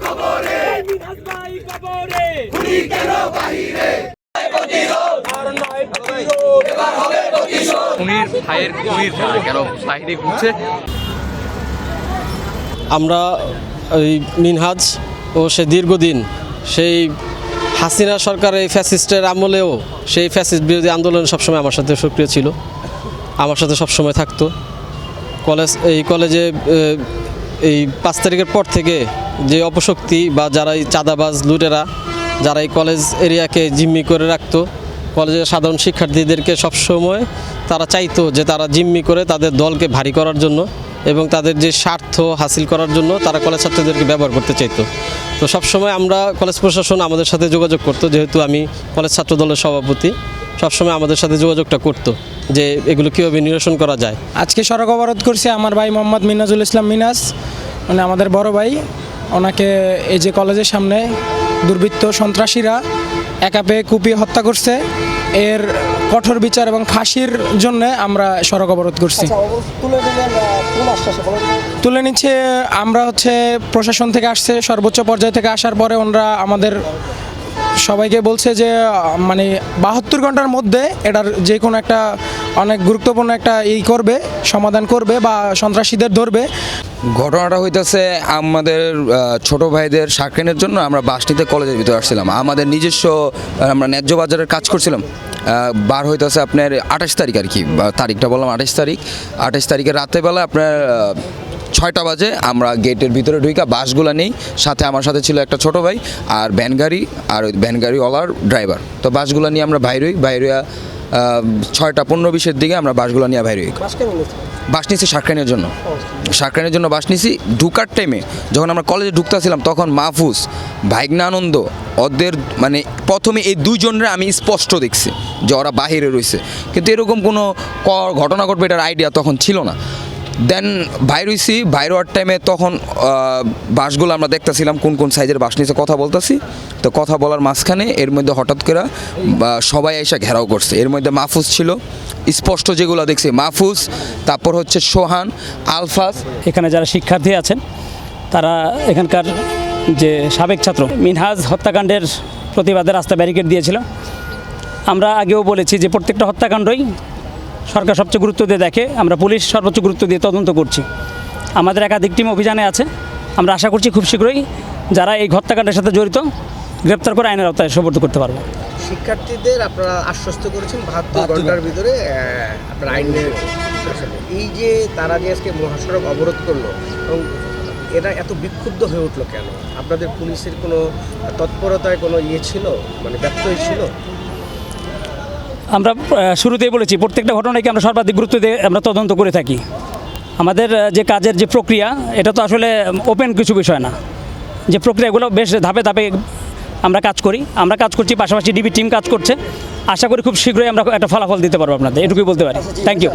কবরে, মিনহাজ ভাই কবরে, খুনি কেন বাহিরে? খুনির ভাইয়ের খুনির খেলা কেন বাহিরে ঘুরছে? আমরা ওই মিনহাজ ও সে দীর্ঘদিন সেই হাসিনা সরকারের এই ফ্যাসিস্টের আমলেও সেই ফ্যাসিস্ট বিরোধী আন্দোলন সবসময় আমার সাথে সক্রিয় ছিল, আমার সাথে সবসময় থাকতো। কলেজে এই 5 তারিখের পর থেকে যে অপশক্তি বা যারা এই চাঁদাবাজ লুটেরা যারা এই কলেজ এরিয়াকে জিম্মি করে রাখতো, কলেজের সাধারণ শিক্ষার্থীদেরকে সবসময় তারা চাইতো যে তারা জিম্মি করে তাদের দলকে ভারী করার জন্য এবং তাদের যে স্বার্থ হাসিল করার জন্য তারা কলেজ ছাত্রদেরকে ব্যবহার করতে চাইতো। তো সবসময় আমরা কলেজ প্রশাসন আমাদের সাথে যোগাযোগ করতো, যেহেতু আমি কলেজ ছাত্র দলের সভাপতি, সবসময় আমাদের সাথে যোগাযোগটা করতো যে এগুলো কীভাবে নিরসন করা যায়। আজকে সড়ক অবরোধ করছে আমার ভাই মোহাম্মদ মিনাজুল ইসলাম মিনাজ, মানে আমাদের বড় ভাই। ওনাকে এই যে কলেজের সামনে দুর্বৃত্ত সন্ত্রাসীরা একা পেয়ে কুপিয়ে হত্যা করছে, এর কঠোর বিচার এবং ফাঁসির জন্য আমরা সড়ক অবরোধ করছি। তুলে নিচ্ছে আমরা প্রশাসন থেকে আসছে, সর্বোচ্চ পর্যায় থেকে আসার পরে ওনারা আমাদের সবাইকে বলছে যে মানে 72 ঘন্টার মধ্যে এটার যে কোনো একটা অনেক গুরুত্বপূর্ণ একটা করবে, সমাধান করবে বা সন্ত্রাসীদের ধরবে। ঘটনাটা হইতেছে আমাদের ছোট ভাইদের সাক্ষানের জন্য আমরা বাসটিতে কলেজের ভিতরে আসছিলাম। আমাদের নিজস্ব আমরা ন্যায্য বাজারের কাজ করছিলাম। বার হইতেছে আপনার 28 তারিখ আর কি, তারিখটা বললাম 28 তারিখের রাতেরবেলা আপনার 6টা বাজে আমরা গেটের ভিতরে ঢুকা বাসগুলো নেই, সাথে আমার সাথে ছিল একটা ছোট ভাই আর ভ্যান গাড়ি আর ওই ভ্যান গাড়িওয়ালার ড্রাইভার। তো বাসগুলো নিয়ে আমরা বাইরে 6:15-20-এর দিকে আমরা বাসগুলো নিয়ে বাইরে বাস নিয়েছি সাক্ষানের জন্য বাস নিয়েছি। ঢুকার টাইমে যখন আমরা কলেজে ঢুকতেছিলাম তখন মাহফুজ, ভাইগনানন্দ ওদের মানে প্রথমে এই দুইজনের আমি স্পষ্ট দেখছি যে ওরা বাহিরে রয়েছে, কিন্তু এরকম কোনো ঘটনা ঘটবে এটার আইডিয়া তখন ছিল না। দেন বাইর হওয়ার টাইমে তখন বাসগুলো আমরা দেখতেছিলাম কোন কোন সাইজের বাস নিচে কথা বলতেছি। তো কথা বলার মাঝখানে এর মধ্যে হঠাৎ করে সবাই এসে ঘেরাও করছে। এর মধ্যে মাহফুজ ছিল, স্পষ্ট যেগুলো দেখছি মাহফুজ, তারপর সোহান, আলফাজ। এখানে যারা শিক্ষার্থী আছেন তারা এখানকার যে সাবেক ছাত্র মিনহাজ হত্যাকাণ্ডের প্রতিবাদে রাস্তা ব্যারিকেড দিয়েছিল। আমরা আগেও বলেছি যে প্রত্যেকটা হত্যাকাণ্ডই সরকার সবচেয়ে গুরুত্ব দিয়ে দেখে, আমরা পুলিশ সর্বোচ্চ গুরুত্ব দিয়ে তদন্ত করছি। আমাদের একাধিক টিম অভিযানে আছে, আমরা আশা করছি খুব শীঘ্রই যারা এই হত্যাকাণ্ডের সাথে জড়িত গ্রেপ্তার করে আইনের আওতায় সোপর্দ করতে পারবো। শিক্ষার্থীদের আপনারা আশ্বস্ত করেছেন 72 ঘন্টার ভিতরে আপনারা আইন মেনে এই যে তারা যে আজকে মহাসড়ক অবরোধ করলো এবং এরা এত বিক্ষুব্ধ হয়ে উঠলো কেন? আপনাদের পুলিশের কোনো তৎপরতায় কোনো ছিল, মানে ব্যত্যয় ছিল? আমরা শুরুতেই বলেছি প্রত্যেকটা ঘটনাকে আমরা সর্বাধিক গুরুত্ব দিয়ে আমরা তদন্ত করে থাকি। আমাদের যে কাজের যে প্রক্রিয়া এটা তো আসলে ওপেন কিছু বিষয় না, যে প্রক্রিয়াগুলো বেশ ধাপে ধাপে আমরা কাজ করছি, পাশাপাশি ডিবি টিম কাজ করছে। আশা করি খুব শীঘ্রই আমরা একটা ফলাফল দিতে পারবো আপনাদের, এটুকুই বলতে পারি। Thank you.